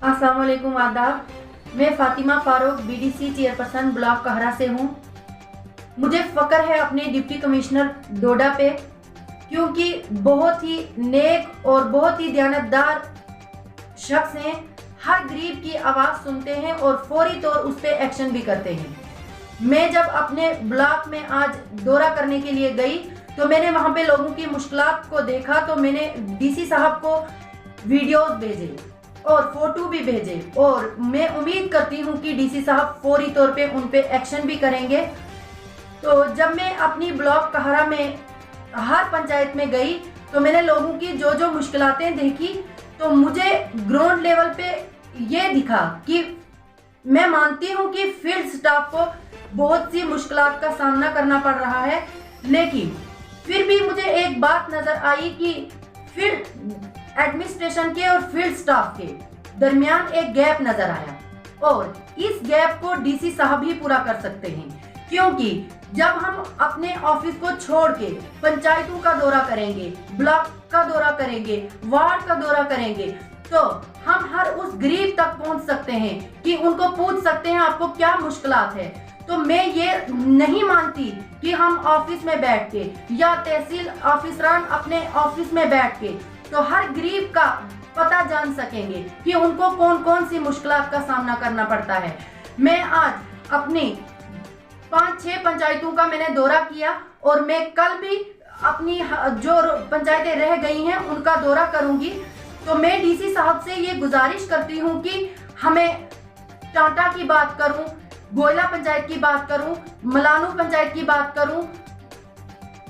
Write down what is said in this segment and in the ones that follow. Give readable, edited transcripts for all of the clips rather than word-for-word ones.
अस्सलाम वालेकुम, आदाब। मैं Fatima Farooq BDC chairperson block कहरा से हूँ। मुझे फ़ख्र है अपने डिप्टी कमिश्नर डोडा पे, क्योंकि बहुत ही नेक और बहुत ही दयानतदार शख्स हैं। हर गरीब की आवाज़ सुनते हैं और फौरी तौर उस पर एक्शन भी करते हैं। मैं जब अपने ब्लॉक में आज दौरा करने के लिए गई तो मैंने वहाँ पे लोगों की मुश्किलात को देखा, तो मैंने डीसी साहब को वीडियोस भेजे और फोटो भी भेजे और मैं उम्मीद करती हूँ कि डीसी साहब फौरी तौर पे उन पे एक्शन भी करेंगे। तो जब मैं अपनी ब्लॉक कहरा में हर पंचायत में गई तो मैंने लोगों की जो जो मुश्किलातें देखी, तो मुझे ग्राउंड लेवल पे ये दिखा कि मैं मानती हूँ कि फील्ड स्टाफ को बहुत सी मुश्किलात का सामना करना पड़ रहा है, लेकिन फिर भी मुझे एक बात नजर आई कि फील्ड एडमिनिस्ट्रेशन के और फील्ड स्टाफ के दरमियान एक गैप नजर आया और इस गैप को डीसी साहब ही पूरा कर सकते हैं। क्योंकि जब हम अपने ऑफिस को छोड़ के पंचायतों का दौरा करेंगे, ब्लॉक का दौरा करेंगे, वार्ड का दौरा करेंगे, तो हम हर उस गरीब तक पहुंच सकते हैं कि उनको पूछ सकते हैं आपको क्या मुश्किलात है। तो मैं ये नहीं मानती कि हम ऑफिस में बैठ के या तहसील ऑफिसरान अपने ऑफिस में बैठ के तो हर गरीब का पता जान सकेंगे कि उनको कौन कौन सी मुश्किलात का सामना करना पड़ता है। मैं आज अपनी 5-6 पंचायतों का मैंने दौरा किया और मैं कल भी अपनी जो पंचायतें रह गई हैं उनका दौरा करूंगी। तो मैं डीसी साहब से ये गुजारिश करती हूँ कि हमें टाटा की बात करूं, गोयला पंचायत की बात करूं, मलानू पंचायत की बात करूं,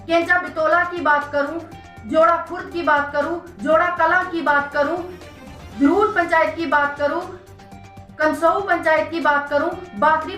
केंचा बितौला की बात करूं, जोड़ा खुर्द की बात करूं, जोड़ा कला की बात करूं, धरूट पंचायत की बात करूं, कंसऊ पंचायत की बात करूं, बाखरी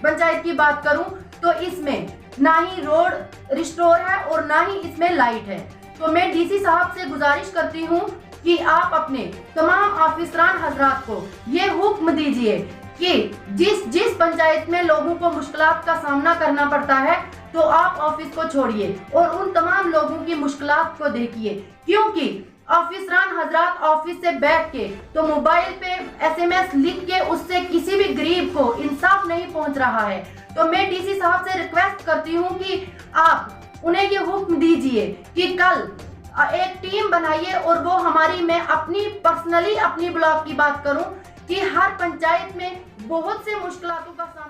पंचायत की बात करूं, तो इसमें ना ही रोड रिस्टोर है और ना ही इसमें लाइट है। तो मैं डीसी साहब से गुजारिश करती हूं कि आप अपने तमाम ऑफिसरान हजरात को ये हुक्म दीजिए कि जिस पंचायत में लोगों को मुश्किलात का सामना करना पड़ता है तो आप ऑफिस को छोड़िए और उन तमाम लोगों की मुश्किलात को देखिए। क्योंकि ऑफिसरान हजरात ऑफिस से बैठ के तो मोबाइल पे एसएमएस लिख के उससे किसी भी गरीब को इंसाफ नहीं पहुंच रहा है। तो मैं डीसी साहब से रिक्वेस्ट करती हूं कि आप उन्हें ये हुक्म दीजिए कि कल एक टीम बनाइए और वो हमारी, मैं अपनी पर्सनली अपनी ब्लॉक की बात करूं कि हर पंचायत में बहुत से मुश्किलातों का सामना